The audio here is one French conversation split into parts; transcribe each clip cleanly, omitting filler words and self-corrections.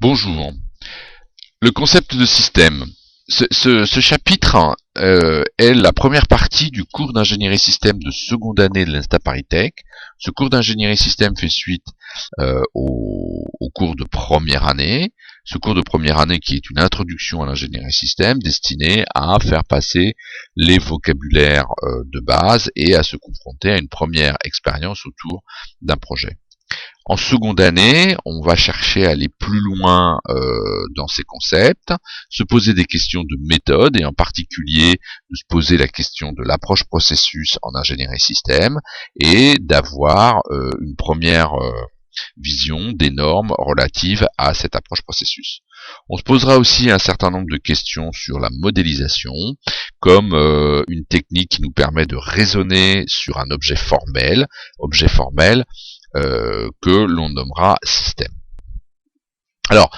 Bonjour. Le concept de système. Ce chapitre est la première partie du cours d'ingénierie système de seconde année de l'Insta ParisTech. Ce cours d'ingénierie système fait suite au cours de première année. Ce cours de première année qui est une introduction à l'ingénierie système destinée à faire passer les vocabulaires de base et à se confronter à une première expérience autour d'un projet. En seconde année, on va chercher à aller plus loin dans ces concepts, se poser des questions de méthode et en particulier de se poser la question de l'approche processus en ingénierie système et d'avoir une première vision des normes relatives à cette approche processus. On se posera aussi un certain nombre de questions sur la modélisation, comme une technique qui nous permet de raisonner sur un objet formel que l'on nommera système. Alors,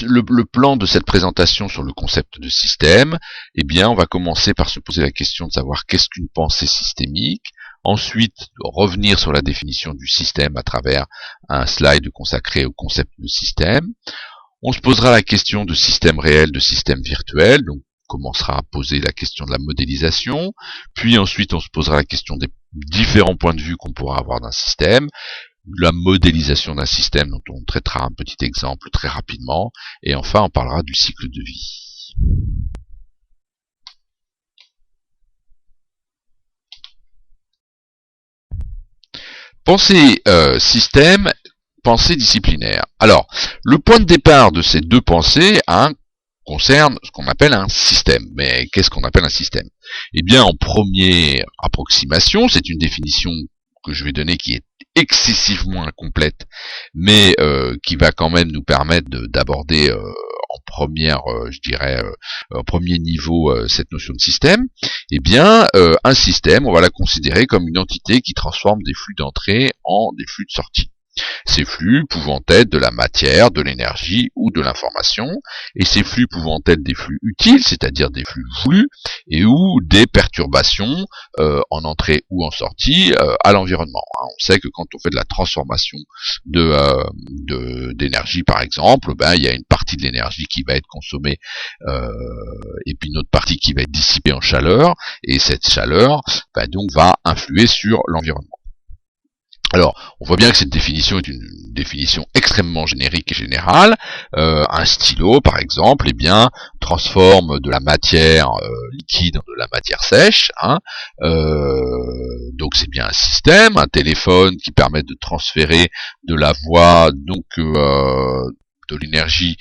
le plan de cette présentation sur le concept de système, eh bien, on va commencer par se poser la question de savoir qu'est-ce qu'une pensée systémique, ensuite revenir sur la définition du système à travers un slide consacré au concept de système. On se posera la question de système réel, de système virtuel, donc on commencera à poser la question de la modélisation, puis ensuite on se posera la question des différents points de vue qu'on pourra avoir d'un système, la modélisation d'un système dont on traitera un petit exemple très rapidement, et enfin on parlera du cycle de vie. Pensée système, pensée disciplinaire. Alors, le point de départ de ces deux pensées concerne ce qu'on appelle un système. Mais qu'est-ce qu'on appelle un système? Eh bien, en première approximation, c'est une définition que je vais donner qui est excessivement incomplète, mais qui va quand même nous permettre d'aborder en première, en premier niveau cette notion de système. Eh bien, un système, on va la considérer comme une entité qui transforme des flux d'entrée en des flux de sortie. Ces flux pouvant être de la matière, de l'énergie ou de l'information, et ces flux pouvant être des flux utiles, c'est-à-dire des flux voulus, et ou des perturbations en entrée ou en sortie à l'environnement. On sait que quand on fait de la transformation d'énergie, par exemple, il y a une partie de l'énergie qui va être consommée et puis une autre partie qui va être dissipée en chaleur, et cette chaleur donc va influer sur l'environnement. Alors, on voit bien que cette définition est une définition extrêmement générique et générale. Un stylo, par exemple, transforme de la matière liquide en de la matière sèche. Donc c'est bien un système. Un téléphone qui permet de transférer de la voix, donc de l'énergie,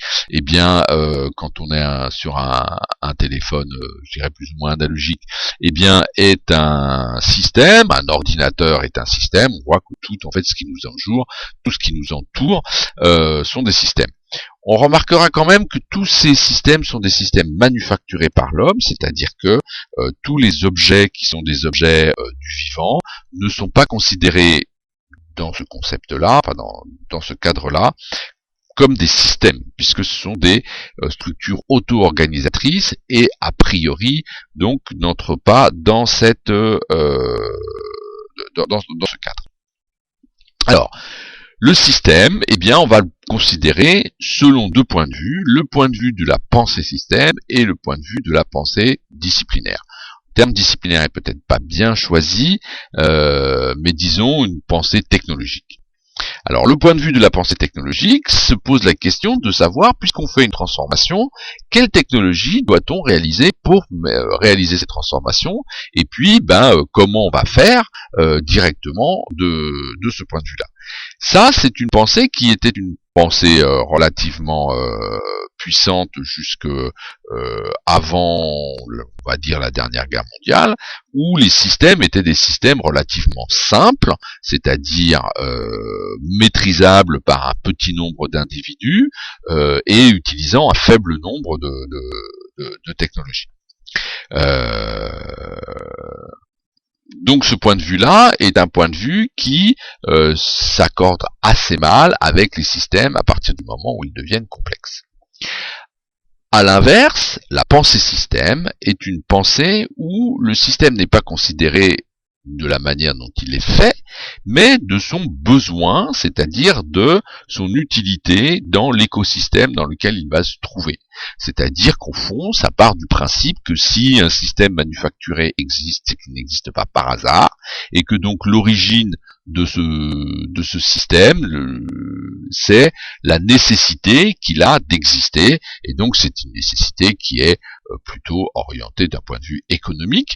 quand on est sur un téléphone, je dirais plus ou moins analogique, est un système. Un ordinateur est un système. On voit que tout, en fait, tout ce qui nous entoure, sont des systèmes. On remarquera quand même que tous ces systèmes sont des systèmes manufacturés par l'homme, c'est-à-dire que tous les objets qui sont des objets du vivant ne sont pas considérés dans ce concept-là, dans ce cadre-là, comme des systèmes, puisque ce sont des structures auto-organisatrices et a priori donc n'entrent pas dans dans ce cadre. Alors, le système, on va le considérer selon deux points de vue, le point de vue de la pensée système et le point de vue de la pensée disciplinaire. Le terme disciplinaire est peut-être pas bien choisi, mais disons une pensée technologique. Alors, le point de vue de la pensée technologique se pose la question de savoir, puisqu'on fait une transformation, quelle technologie doit-on réaliser pour réaliser cette transformation, et puis comment on va faire directement de ce point de vue-là. Ça, c'est une pensée qui était une pensée relativement puissante jusque avant, on va dire, la dernière guerre mondiale, où les systèmes étaient des systèmes relativement simples, c'est-à-dire maîtrisables par un petit nombre d'individus et utilisant un faible nombre de technologies. Donc ce point de vue-là est un point de vue qui s'accorde assez mal avec les systèmes à partir du moment où ils deviennent complexes. À l'inverse, la pensée système est une pensée où le système n'est pas considéré de la manière dont il est fait, mais de son besoin, c'est-à-dire de son utilité dans l'écosystème dans lequel il va se trouver. C'est-à-dire qu'au fond, ça part du principe que si un système manufacturé existe, c'est qu'il n'existe pas par hasard, et que donc l'origine de ce système, c'est la nécessité qu'il a d'exister, et donc c'est une nécessité qui est plutôt orientée d'un point de vue économique,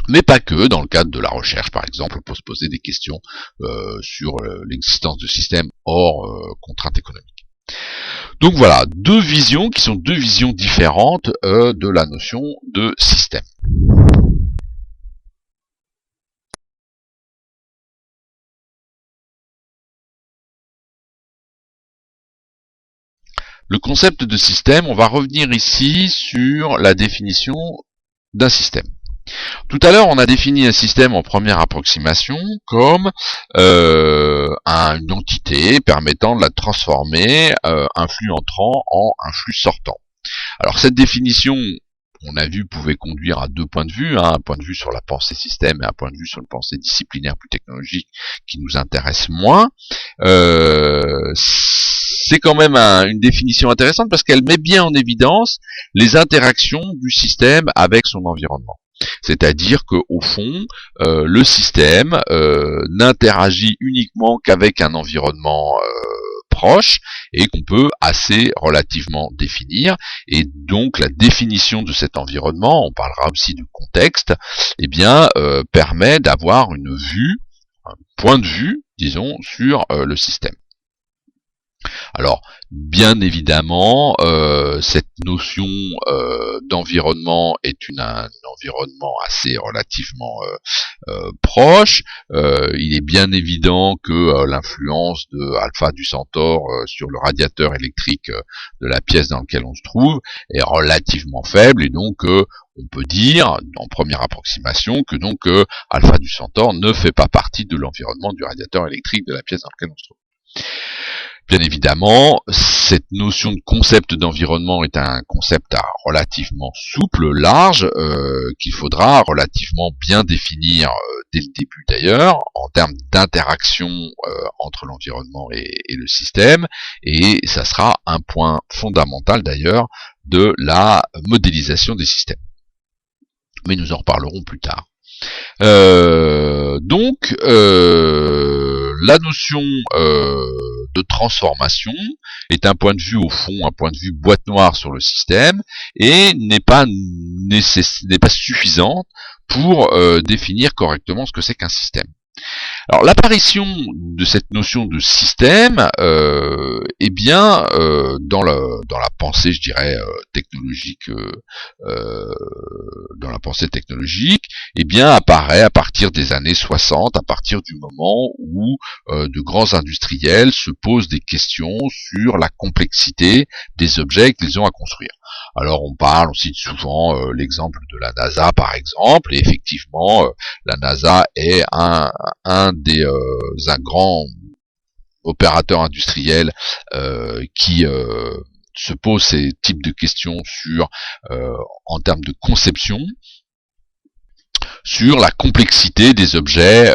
mais pas que. Dans le cadre de la recherche, par exemple, on peut se poser des questions sur l'existence de systèmes hors contraintes économiques. Donc voilà, deux visions qui sont deux visions différentes de la notion de système. Le concept de système, on va revenir ici sur la définition d'un système. Tout à l'heure, on a défini un système en première approximation comme une entité permettant de la transformer un flux entrant en un flux sortant. Alors cette définition, on a vu, pouvait conduire à deux points de vue, un point de vue sur la pensée système et un point de vue sur une pensée disciplinaire plus technologique qui nous intéresse moins. C'est quand même une définition intéressante parce qu'elle met bien en évidence les interactions du système avec son environnement. C'est-à-dire que au fond, le système n'interagit uniquement qu'avec un environnement proche et qu'on peut assez relativement définir, et donc la définition de cet environnement, on parlera aussi du contexte, eh bien permet d'avoir une vue, un point de vue, disons, sur le système. Alors, bien évidemment, cette notion d'environnement est un environnement assez relativement proche. Il est bien évident que l'influence de alpha du Centaure sur le radiateur électrique de la pièce dans laquelle on se trouve est relativement faible, et donc on peut dire, en première approximation, que donc alpha du Centaure ne fait pas partie de l'environnement du radiateur électrique de la pièce dans laquelle on se trouve. Bien évidemment, cette notion de concept d'environnement est un concept relativement souple, large, qu'il faudra relativement bien définir dès le début d'ailleurs, en termes d'interaction entre l'environnement et le système, et ça sera un point fondamental d'ailleurs de la modélisation des systèmes. Mais nous en reparlerons plus tard. La notion de transformation est un point de vue au fond, un point de vue boîte noire sur le système, et n'est pas suffisante pour définir correctement ce que c'est qu'un système. Alors l'apparition de cette notion de système, eh bien, dans la pensée, je dirais, technologique, dans la pensée technologique, eh bien, apparaît à partir des années 60, à partir du moment où de grands industriels se posent des questions sur la complexité des objets qu'ils ont à construire. Alors on parle, on cite souvent l'exemple de la NASA par exemple, et effectivement la NASA est un grand opérateur industriel qui se pose ces types de questions sur, en termes de conception, sur la complexité des objets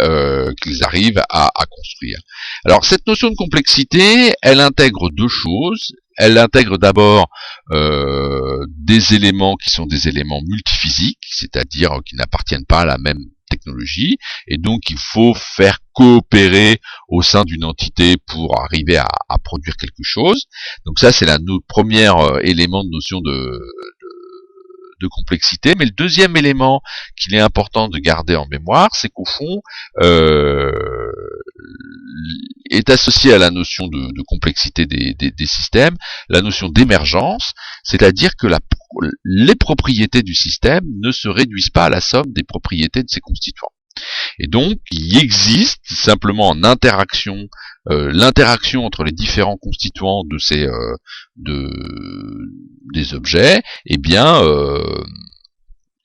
qu'ils arrivent à construire. Alors cette notion de complexité, elle intègre deux choses. Elle intègre d'abord des éléments qui sont des éléments multiphysiques, c'est-à-dire qui n'appartiennent pas à la même technologie, et donc il faut faire coopérer au sein d'une entité pour arriver à produire quelque chose. Donc ça c'est premier élément de notion de complexité. Mais le deuxième élément qu'il est important de garder en mémoire, c'est qu'au fond est associé à la notion de complexité des systèmes la notion d'émergence, c'est-à-dire que les propriétés du système ne se réduisent pas à la somme des propriétés de ses constituants. Et donc, il existe simplement en interaction, l'interaction entre les différents constituants de des objets, eh bien,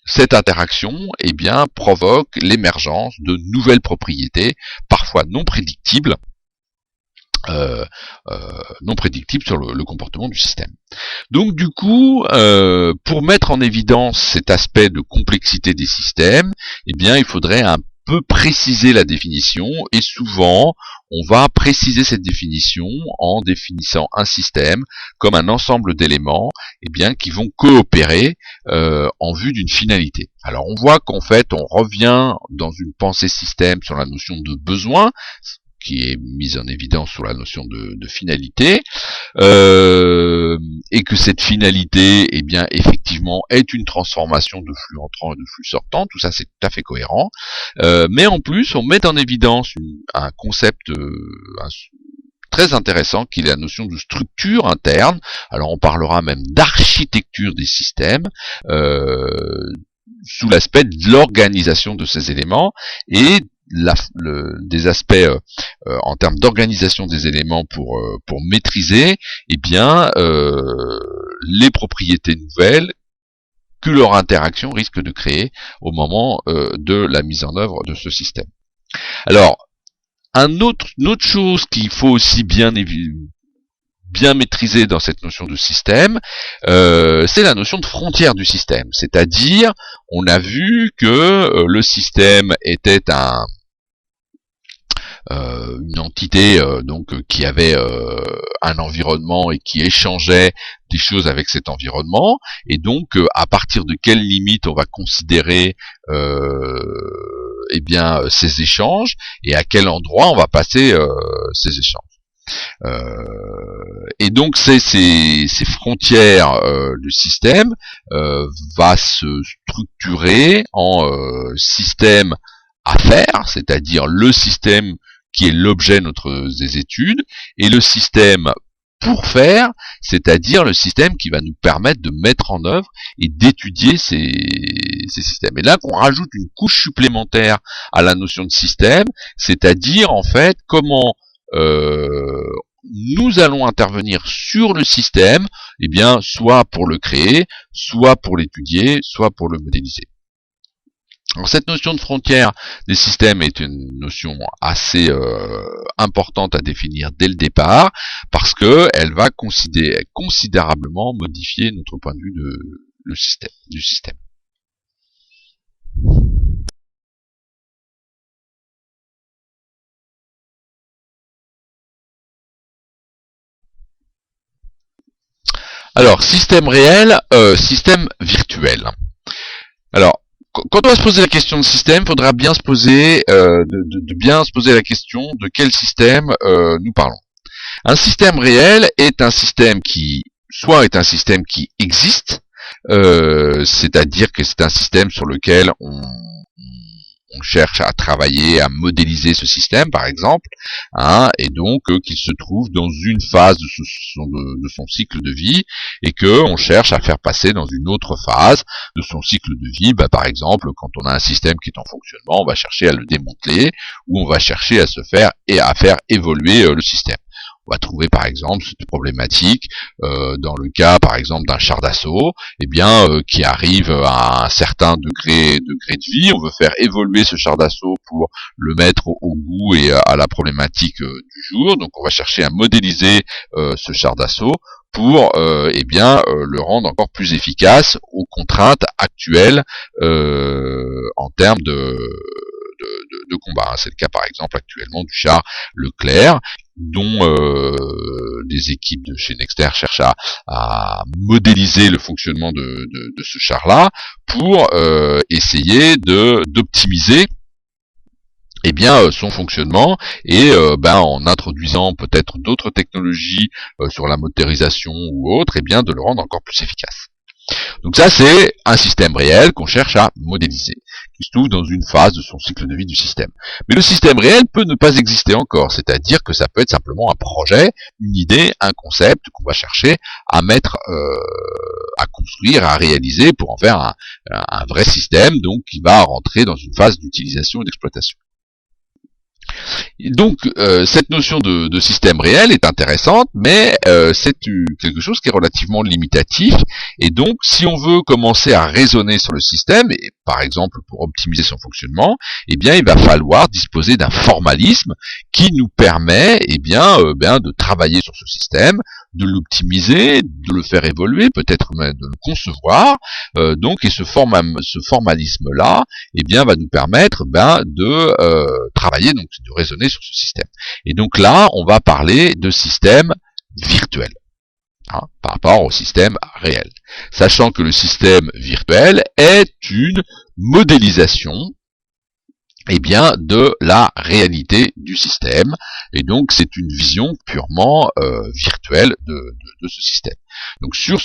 cette interaction, eh bien, provoque l'émergence de nouvelles propriétés, parfois non prédictibles, non prédictibles sur le comportement du système. Donc du coup, pour mettre en évidence cet aspect de complexité des systèmes, eh bien il faudrait un peu préciser la définition, et souvent on va préciser cette définition en définissant un système comme un ensemble d'éléments eh bien, qui vont coopérer en vue d'une finalité. Alors on voit qu'en fait on revient dans une pensée système sur la notion de besoin, qui est mise en évidence sur la notion de finalité, et que cette finalité, eh bien, effectivement, est une transformation de flux entrant et de flux sortant. Tout ça, c'est tout à fait cohérent. Mais en plus, on met en évidence un concept très intéressant, qui est la notion de structure interne. Alors, on parlera même d'architecture des systèmes, sous l'aspect de l'organisation de ces éléments, et des aspects en termes d'organisation des éléments pour maîtriser eh bien les propriétés nouvelles que leur interaction risque de créer au moment de la mise en œuvre de ce système. Alors, une autre chose qu'il faut aussi bien maîtriser dans cette notion de système, c'est la notion de frontière du système. C'est-à-dire, on a vu que le système était une entité donc qui avait un environnement et qui échangeait des choses avec cet environnement, et donc à partir de quelle limite on va considérer eh bien ces échanges, et à quel endroit on va passer ces échanges. Et donc ces frontières du système va se structurer en système à faire, c'est-à-dire le système qui est l'objet des études, et le système pour faire, c'est-à-dire le système qui va nous permettre de mettre en œuvre et d'étudier ces systèmes. Et là, qu'on rajoute une couche supplémentaire à la notion de système, c'est-à-dire en fait comment nous allons intervenir sur le système, eh bien, soit pour le créer, soit pour l'étudier, soit pour le modéliser. Alors, cette notion de frontière des systèmes est une notion assez importante à définir dès le départ, parce que elle va considérablement modifier notre point de vue du système. Alors, système réel, système virtuel. Alors, quand on va se poser la question de système, il faudra bien se poser, bien se poser la question de quel système nous parlons. Un système réel est un système qui, soit est un système qui existe, c'est-à-dire que c'est un système sur lequel on cherche à travailler, à modéliser ce système, par exemple, hein, et donc qu'il se trouve dans une phase de son cycle de vie, et que on cherche à faire passer dans une autre phase de son cycle de vie. Par exemple, quand on a un système qui est en fonctionnement, on va chercher à le démanteler, ou on va chercher à faire évoluer le système. On va trouver par exemple cette problématique dans le cas par exemple d'un char d'assaut, eh bien qui arrive à un certain degré de vie. On veut faire évoluer ce char d'assaut pour le mettre au goût et à la problématique du jour. Donc on va chercher à modéliser ce char d'assaut pour eh bien le rendre encore plus efficace aux contraintes actuelles en termes de combat. C'est le cas par exemple actuellement du char Leclerc, dont des équipes de chez Nexter cherchent à modéliser le fonctionnement de ce char-là pour essayer d'optimiser eh bien son fonctionnement, et en introduisant peut-être d'autres technologies sur la motorisation ou autre, eh bien de le rendre encore plus efficace. Donc ça, c'est un système réel qu'on cherche à modéliser, qui se trouve dans une phase de son cycle de vie du système. Mais le système réel peut ne pas exister encore, c'est-à-dire que ça peut être simplement un projet, une idée, un concept qu'on va chercher à mettre, à construire, à réaliser pour en faire un vrai système, donc qui va rentrer dans une phase d'utilisation et d'exploitation. Donc cette notion de système réel est intéressante, mais c'est quelque chose qui est relativement limitatif, et donc si on veut commencer à raisonner sur le système, et par exemple pour optimiser son fonctionnement, eh bien il va falloir disposer d'un formalisme qui nous permet de travailler sur ce système, de l'optimiser, de le faire évoluer, peut-être même de le concevoir, et ce formalisme-là va nous permettre de travailler, donc de raisonner sur ce système. Et donc là, on va parler de système virtuel, par rapport au système réel. Sachant que le système virtuel est une modélisation de la réalité du système, et donc c'est une vision purement virtuelle de ce système. Donc sur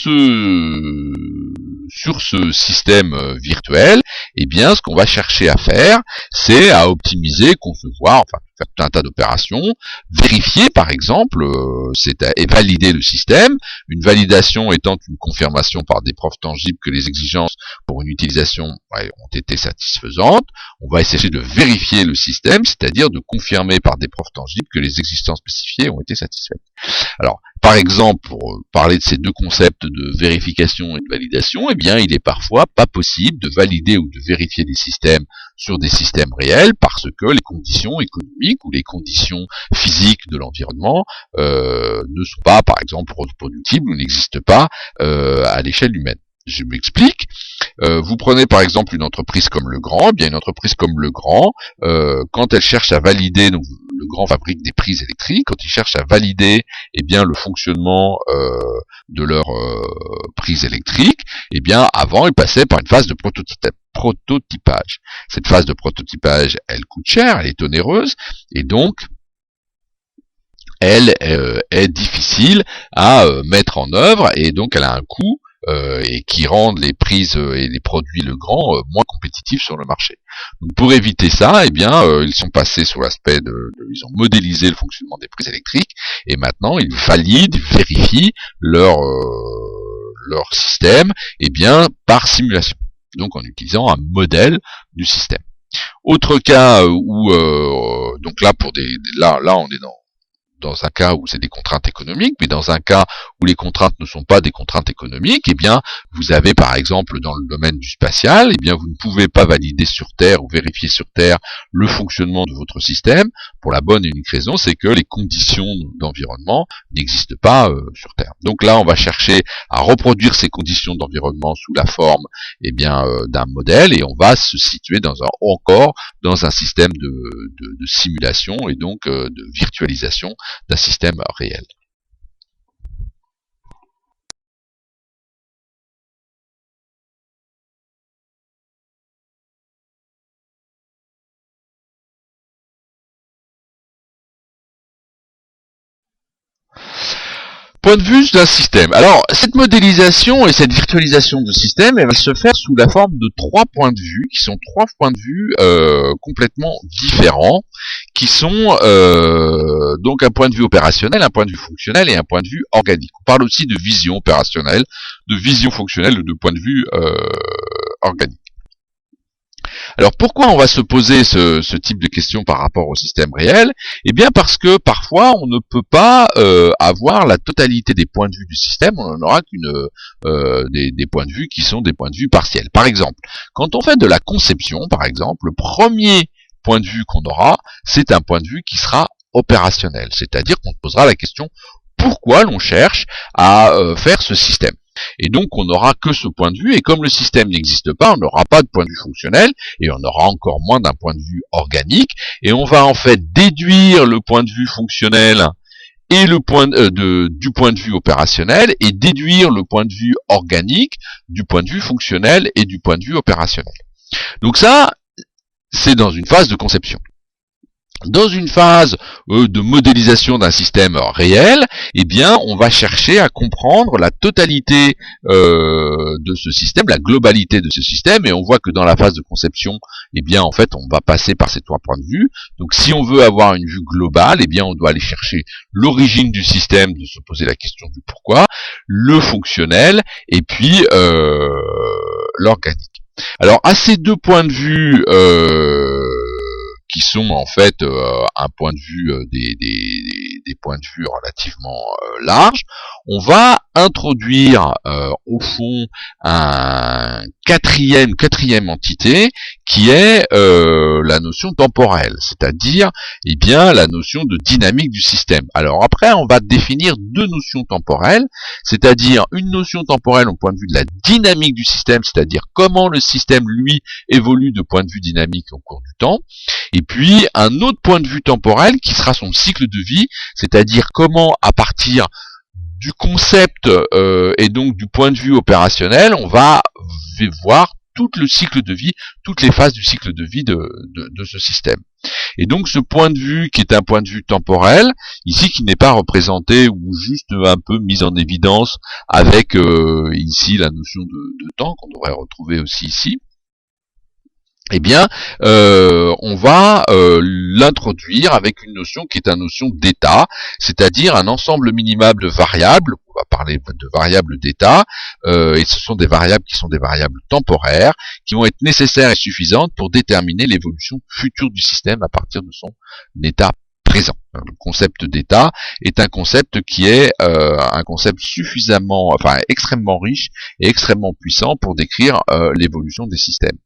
ce système virtuel, ce qu'on va chercher à faire, c'est à optimiser, concevoir, faire tout un tas d'opérations, vérifier par exemple, et valider le système, une validation étant une confirmation par des preuves tangibles que les exigences pour une utilisation ont été satisfaisantes. On va essayer de vérifier le système, c'est-à-dire de confirmer par des preuves tangibles que les exigences spécifiées ont été satisfaites. Alors, par exemple, pour parler de ces deux concepts de vérification et de validation, il est parfois pas possible de valider ou de vérifier des systèmes sur des systèmes réels parce que les conditions économiques ou les conditions physiques de l'environnement ne sont pas, par exemple, reproductibles ou n'existent pas à l'échelle humaine. Je m'explique. Vous prenez par exemple une entreprise comme Legrand. Une entreprise comme Legrand, quand elle cherche à valider, donc Legrand fabrique des prises électriques, quand ils cherchent à valider le fonctionnement de leur prise électrique, avant ils passaient par une phase de prototypage. Cette phase de prototypage, elle coûte cher, elle est onéreuse, et donc elle est difficile à mettre en œuvre, et donc elle a un coût et qui rendent les prises et les produits Legrand moins compétitifs sur le marché. Donc pour éviter ça, ils sont passés sur l'aspect ils ont modélisé le fonctionnement des prises électriques, et maintenant ils valident, vérifient leur système par simulation, donc en utilisant un modèle du système. Autre cas où donc là on est dans un cas où c'est des contraintes économiques, mais dans un cas où les contraintes ne sont pas des contraintes économiques, vous avez par exemple dans le domaine du spatial, vous ne pouvez pas valider sur Terre ou vérifier sur Terre le fonctionnement de votre système, pour la bonne et unique raison, c'est que les conditions d'environnement n'existent pas sur Terre. Donc là, on va chercher à reproduire ces conditions d'environnement sous la forme d'un modèle, et on va se situer encore dans un système de simulation et donc de virtualisation d'un système réel. Point de vue d'un système. Alors, cette modélisation et cette virtualisation de système, elle va se faire sous la forme de 3 points de vue, qui sont 3 points de vue complètement différents, qui sont donc un point de vue opérationnel, un point de vue fonctionnel et un point de vue organique. On parle aussi de vision opérationnelle, de vision fonctionnelle ou de point de vue organique. Alors pourquoi on va se poser ce type de questions par rapport au système réel? Parce que parfois on ne peut pas avoir la totalité des points de vue du système, on n'en aura qu'une des points de vue qui sont des points de vue partiels. Par exemple, quand on fait de la conception, par exemple, le premier point de vue qu'on aura, c'est un point de vue qui sera opérationnel, c'est-à-dire qu'on posera la question pourquoi l'on cherche à faire ce système. Et donc on n'aura que ce point de vue, et comme le système n'existe pas, on n'aura pas de point de vue fonctionnel, et on aura encore moins d'un point de vue organique, et on va en fait déduire le point de vue fonctionnel et du point de vue opérationnel, et déduire le point de vue organique du point de vue fonctionnel et du point de vue opérationnel. Donc ça, c'est dans une phase de conception. Dans une phase de modélisation d'un système réel, on va chercher à comprendre la totalité de ce système, la globalité de ce système, et on voit que dans la phase de conception, en fait, on va passer par ces 3 points de vue. Donc si on veut avoir une vue globale, on doit aller chercher l'origine du système, de se poser la question du pourquoi, le fonctionnel, et puis l'organique. Alors à ces 2 points de vue qui sont en fait un point de vue des points de vue relativement larges, on va introduire au fond une quatrième entité qui est la notion temporelle, c'est-à-dire eh bien la notion de dynamique du système. Alors après, on va définir deux notions temporelles, c'est-à-dire une notion temporelle au point de vue de la dynamique du système, c'est-à-dire comment le système lui évolue de point de vue dynamique au cours du temps, et puis un autre point de vue temporel qui sera son cycle de vie, c'est-à-dire comment à partir du concept et donc du point de vue opérationnel, on va voir tout le cycle de vie, toutes les phases du cycle de vie de ce système. Et donc ce point de vue qui est un point de vue temporel, ici qui n'est pas représenté ou juste un peu mis en évidence avec ici la notion de temps qu'on devrait retrouver aussi ici, eh bien, on va l'introduire avec une notion qui est une notion d'état, c'est-à-dire un ensemble minimal de variables, on va parler de variables d'état, et ce sont des variables qui sont des variables temporaires, qui vont être nécessaires et suffisantes pour déterminer l'évolution future du système à partir de son état présent. Le concept d'état est un concept qui est un concept extrêmement riche et extrêmement puissant pour décrire l'évolution des systèmes.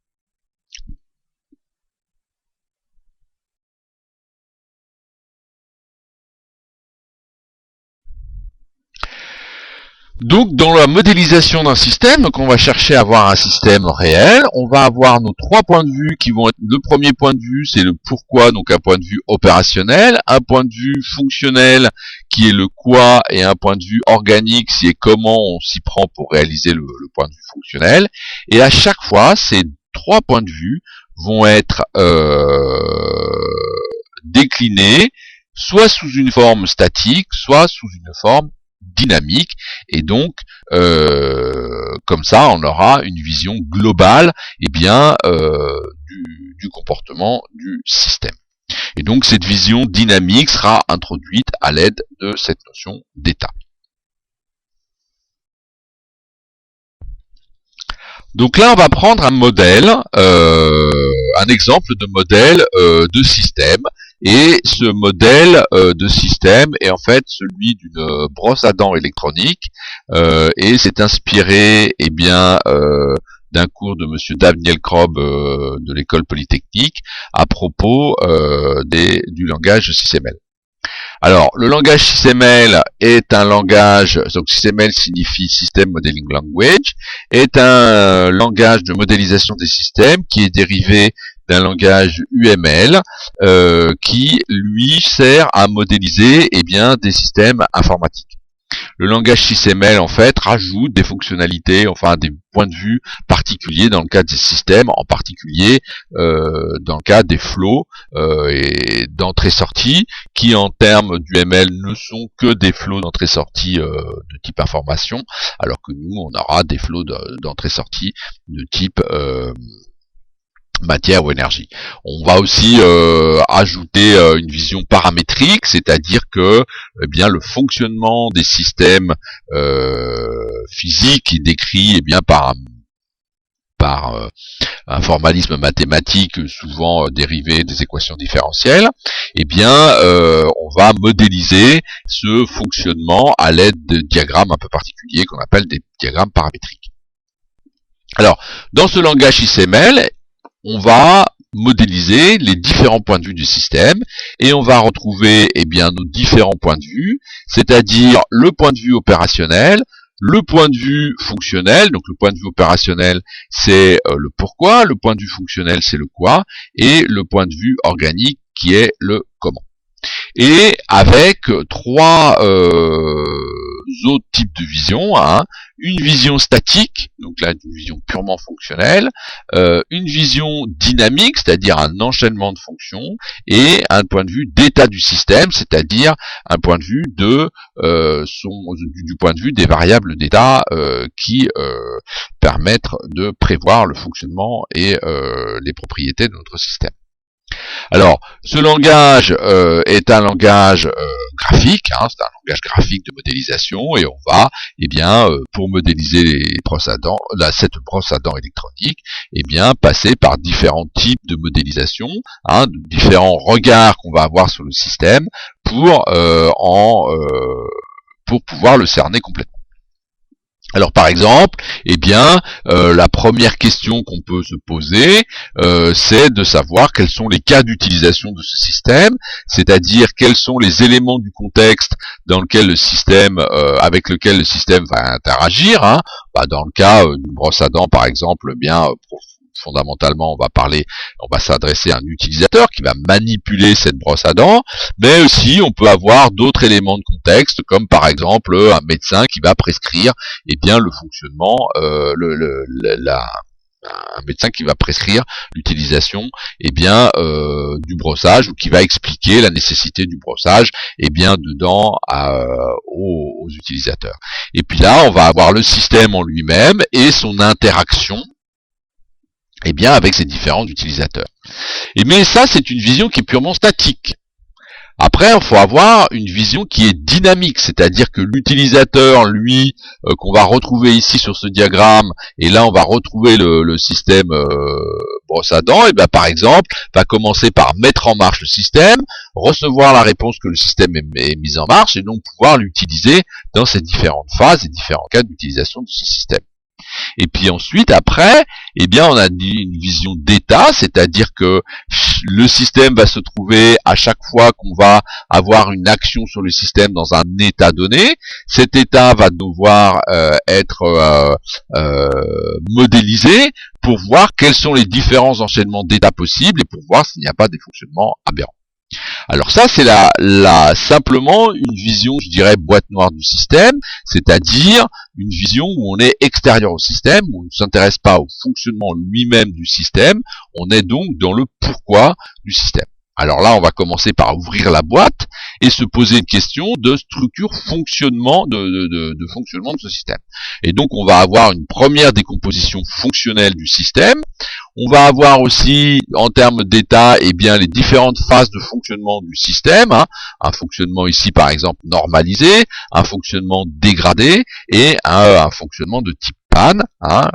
Donc, dans la modélisation d'un système, donc on va chercher à avoir un système réel. On va avoir nos trois points de vue qui vont être, le premier point de vue, c'est le pourquoi, donc un point de vue opérationnel, un point de vue fonctionnel qui est le quoi, et un point de vue organique, qui est comment on s'y prend pour réaliser le point de vue fonctionnel. Et à chaque fois, ces trois points de vue vont être déclinés, soit sous une forme statique, soit sous une forme dynamique, et donc comme ça on aura une vision globale du comportement du système. Et donc cette vision dynamique sera introduite à l'aide de cette notion d'état. Donc là on va prendre un modèle, un exemple de modèle de système. Et ce modèle de système est en fait celui d'une brosse à dents électronique et c'est inspiré d'un cours de monsieur Daniel Krob de l'école polytechnique à propos du langage SysML. Alors, le langage SysML est un langage, donc SysML signifie System Modeling Language, est un langage de modélisation des systèmes qui est dérivé d'un langage UML qui, lui, sert à modéliser des systèmes informatiques. Le langage SysML, en fait, rajoute des fonctionnalités, des points de vue particuliers dans le cas des systèmes, en particulier dans le cas des flows et d'entrée-sortie, qui en termes d'UML ne sont que des flows d'entrée-sortie de type information, alors que nous, on aura des flows d'entrée-sortie de type matière ou énergie. On va aussi ajouter une vision paramétrique, c'est-à-dire que le fonctionnement des systèmes physiques est décrit par un formalisme mathématique souvent dérivé des équations différentielles. On va modéliser ce fonctionnement à l'aide de diagrammes un peu particuliers qu'on appelle des diagrammes paramétriques. Alors, dans ce langage XML, on va modéliser les différents points de vue du système et on va retrouver nos différents points de vue, c'est-à-dire le point de vue opérationnel, le point de vue fonctionnel. Donc le point de vue opérationnel c'est le pourquoi, le point de vue fonctionnel c'est le quoi, et le point de vue organique qui est le comment. Et avec trois autres types de visions, une vision statique, donc là une vision purement fonctionnelle, une vision dynamique, c'est-à-dire un enchaînement de fonctions, et un point de vue d'état du système, c'est-à-dire un point de vue du point de vue des variables d'état qui permettent de prévoir le fonctionnement et les propriétés de notre système. Alors, ce langage est un langage graphique, hein, c'est un langage graphique de modélisation, et on va, pour modéliser les brosses à dents, cette brosse à dents électronique, passer par différents types de modélisation, hein, de différents regards qu'on va avoir sur le système pour pouvoir le cerner complètement. Alors par exemple, la première question qu'on peut se poser, c'est de savoir quels sont les cas d'utilisation de ce système, c'est-à-dire quels sont les éléments du contexte dans lequel le système, avec lequel le système va interagir. Hein. Dans le cas d'une brosse à dents, par exemple, fondamentalement, on va s'adresser à un utilisateur qui va manipuler cette brosse à dents, mais aussi on peut avoir d'autres éléments de contexte, comme par exemple un médecin qui va prescrire le fonctionnement, un médecin qui va prescrire l'utilisation du brossage, ou qui va expliquer la nécessité du brossage dedans aux utilisateurs. Et puis là, on va avoir le système en lui-même et son interaction avec ces différents utilisateurs. Mais ça, c'est une vision qui est purement statique. Après, il faut avoir une vision qui est dynamique, c'est-à-dire que l'utilisateur, lui, qu'on va retrouver ici sur ce diagramme, et là on va retrouver le système brosse à dents, par exemple, va commencer par mettre en marche le système, recevoir la réponse que le système est mis en marche, et donc pouvoir l'utiliser dans ces différentes phases et différents cas d'utilisation de ce système. Et puis ensuite, après, on a une vision d'état, c'est-à-dire que le système va se trouver à chaque fois qu'on va avoir une action sur le système dans un état donné. Cet état va devoir être modélisé pour voir quels sont les différents enchaînements d'états possibles et pour voir s'il n'y a pas des fonctionnements aberrants. Alors ça, c'est simplement une vision, je dirais, boîte noire du système, c'est-à-dire une vision où on est extérieur au système, où on ne s'intéresse pas au fonctionnement lui-même du système, on est donc dans le pourquoi du système. Alors là, on va commencer par ouvrir la boîte et se poser une question de structure fonctionnement de fonctionnement de ce système. Et donc, on va avoir une première décomposition fonctionnelle du système. On va avoir aussi, en termes d'état, les différentes phases de fonctionnement du système. Hein. Un fonctionnement ici, par exemple, normalisé, un fonctionnement dégradé et un fonctionnement de type panne, hein,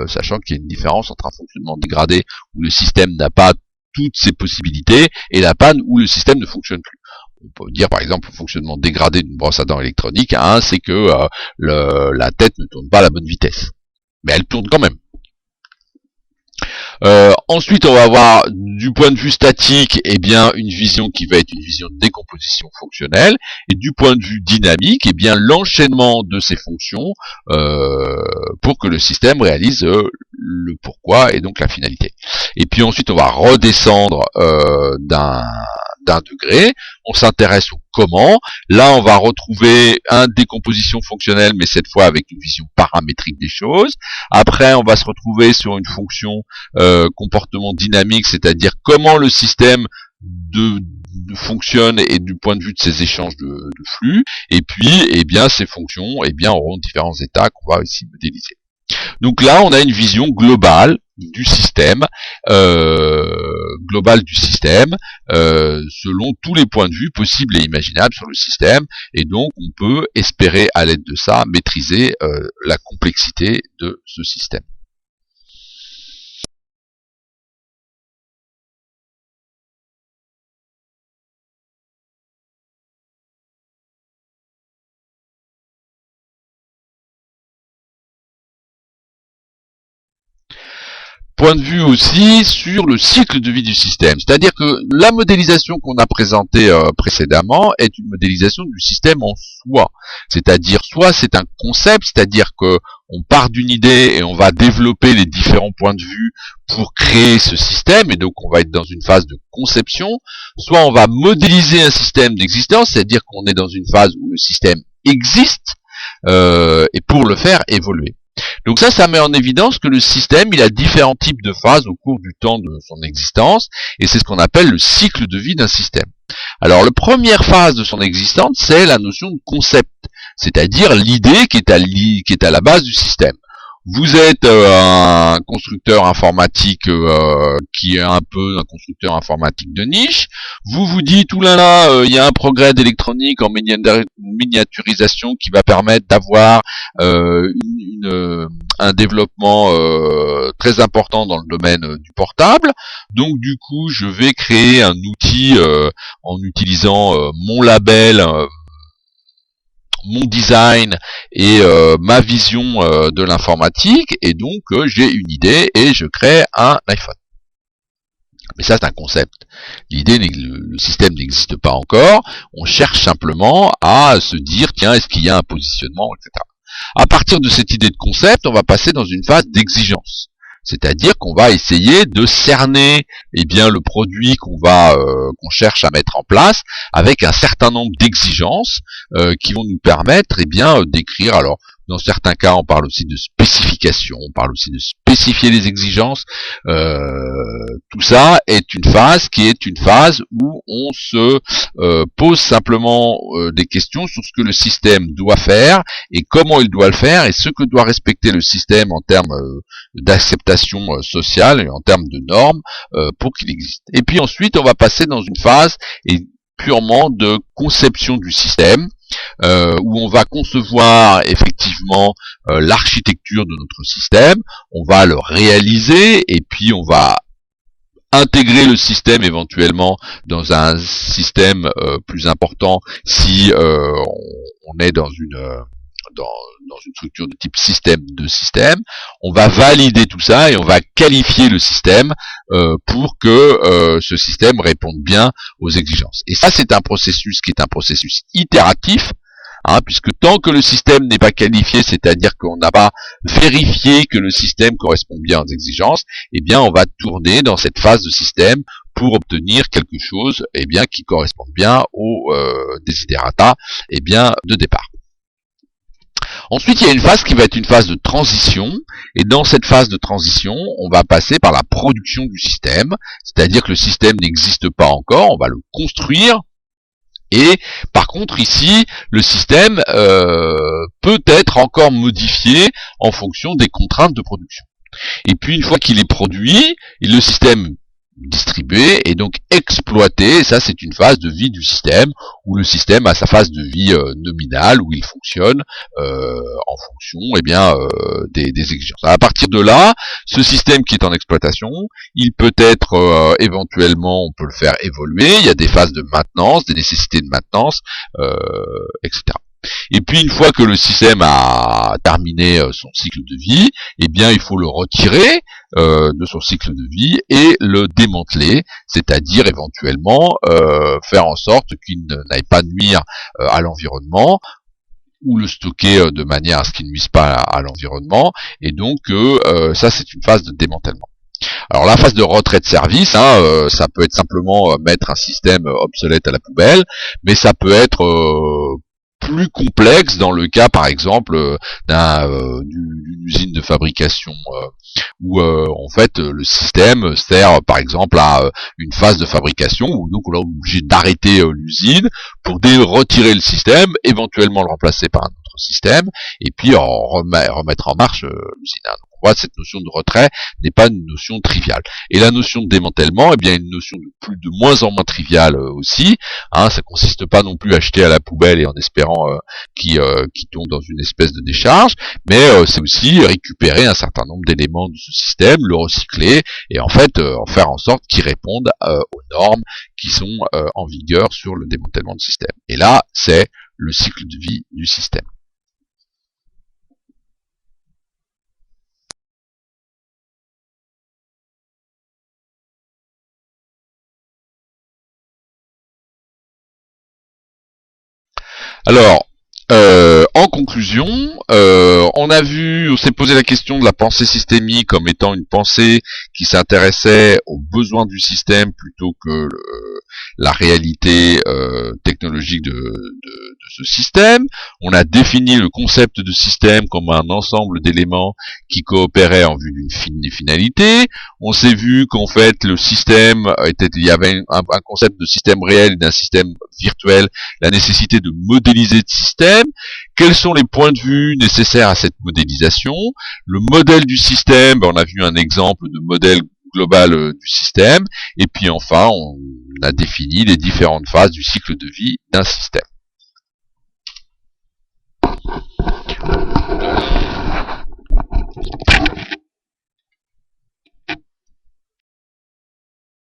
sachant qu'il y a une différence entre un fonctionnement dégradé où le système n'a pas toutes ses possibilités et la panne où le système ne fonctionne plus. On peut dire par exemple le fonctionnement dégradé d'une brosse à dents électronique, hein, c'est que la tête ne tourne pas à la bonne vitesse. Mais elle tourne quand même. Ensuite, on va avoir du point de vue statique, une vision qui va être une vision de décomposition fonctionnelle, et du point de vue dynamique, l'enchaînement de ces fonctions pour que le système réalise le pourquoi et donc la finalité. Et puis ensuite, on va redescendre d'un degré, on s'intéresse au comment. Là, on va retrouver une décomposition fonctionnelle, mais cette fois avec une vision paramétrique des choses. Après, on va se retrouver sur une fonction comportement dynamique, c'est-à-dire comment le système fonctionne et du point de vue de ces échanges de flux. Et puis, ces fonctions, auront différents états qu'on va aussi modéliser. Donc là, on a une vision globale du système, selon tous les points de vue possibles et imaginables sur le système, et donc on peut espérer à l'aide de ça maîtriser la complexité de ce système. Point de vue aussi sur le cycle de vie du système. C'est-à-dire que la modélisation qu'on a présentée précédemment est une modélisation du système en soi. C'est-à-dire, soit c'est un concept, c'est-à-dire que on part d'une idée et on va développer les différents points de vue pour créer ce système, et donc on va être dans une phase de conception, soit on va modéliser un système d'existence, c'est-à-dire qu'on est dans une phase où le système existe, et pour le faire évoluer. Donc ça met en évidence que le système, il a différents types de phases au cours du temps de son existence, et c'est ce qu'on appelle le cycle de vie d'un système. Alors la première phase de son existence, c'est la notion de concept, c'est-à-dire l'idée qui est à la base du système. Vous êtes un constructeur informatique qui est un peu un constructeur informatique de niche. Vous vous dites, oulala, il y a un progrès d'électronique en miniaturisation qui va permettre d'avoir un développement très important dans le domaine du portable. Donc du coup, je vais créer un outil en utilisant mon label, mon design et ma vision de l'informatique, et donc j'ai une idée et je crée un iPhone. Mais ça, c'est un concept. L'idée, le système n'existe pas encore. On cherche simplement à se dire, tiens, est-ce qu'il y a un positionnement, etc. À partir de cette idée de concept, on va passer dans une phase d'exigence. C'est-à-dire qu'on va essayer de cerner le produit qu'on cherche à mettre en place avec un certain nombre d'exigences qui vont nous permettre d'écrire. Alors, dans certains cas, on parle aussi de spécification, on parle aussi de spécifier les exigences. Tout ça est une phase qui est une phase où on se pose simplement des questions sur ce que le système doit faire et comment il doit le faire et ce que doit respecter le système en termes d'acceptation sociale et en termes de normes pour qu'il existe. Et puis ensuite, on va passer dans une phase purement de conception du système, où on va concevoir effectivement l'architecture de notre système, on va le réaliser et puis on va intégrer le système éventuellement dans un système plus important si on est dans une structure de type système de système. On va valider tout ça et on va qualifier le système pour que ce système réponde bien aux exigences. Et ça, c'est un processus qui est un processus itératif, puisque tant que le système n'est pas qualifié, c'est-à-dire qu'on n'a pas vérifié que le système correspond bien aux exigences, on va tourner dans cette phase de système pour obtenir quelque chose qui corresponde bien aux desiderata de départ. Ensuite, il y a une phase qui va être une phase de transition, et dans cette phase de transition, on va passer par la production du système, c'est-à-dire que le système n'existe pas encore, on va le construire, et par contre ici, le système peut être encore modifié en fonction des contraintes de production. Et puis une fois qu'il est produit, le système distribué et donc exploité, et ça c'est une phase de vie du système, où le système a sa phase de vie nominale, où il fonctionne en fonction des exigences. À partir de là, ce système qui est en exploitation, il peut être éventuellement, on peut le faire évoluer, il y a des phases de maintenance, des nécessités de maintenance, etc. Et puis une fois que le système a terminé son cycle de vie, il faut le retirer de son cycle de vie et le démanteler, c'est-à-dire éventuellement faire en sorte qu'il n'aille pas nuire à l'environnement, ou le stocker de manière à ce qu'il ne nuise pas à l'environnement, et donc ça c'est une phase de démantèlement. Alors la phase de retrait de service, ça peut être simplement mettre un système obsolète à la poubelle, mais ça peut être plus complexe dans le cas par exemple d'une usine de fabrication où en fait le système sert par exemple à une phase de fabrication où donc on est obligé d'arrêter l'usine pour retirer le système, éventuellement le remplacer par un autre système et puis remettre en marche l'usine. Donc on voit que cette notion de retrait n'est pas une notion triviale. Et la notion de démantèlement est une notion de moins en moins triviale aussi. Ça consiste pas non plus à jeter à la poubelle et en espérant qu'il tombe dans une espèce de décharge, mais c'est aussi récupérer un certain nombre d'éléments de ce système, le recycler et en fait en faire en sorte qu'il réponde aux normes qui sont en vigueur sur le démantèlement de système. Et là, c'est le cycle de vie du système. Alors, en conclusion, on s'est posé la question de la pensée systémique comme étant une pensée qui s'intéressait aux besoins du système plutôt que la réalité technologique de ce système. On a défini le concept de système comme un ensemble d'éléments qui coopéraient en vue d'une finalité. On s'est vu qu'en fait le système il y avait un concept de système réel et d'un système virtuel, la nécessité de modéliser le système. Quels sont les points de vue nécessaires à cette modélisation? Le modèle du système, on a vu un exemple de modèle global du système. Et puis enfin, on a défini les différentes phases du cycle de vie d'un système.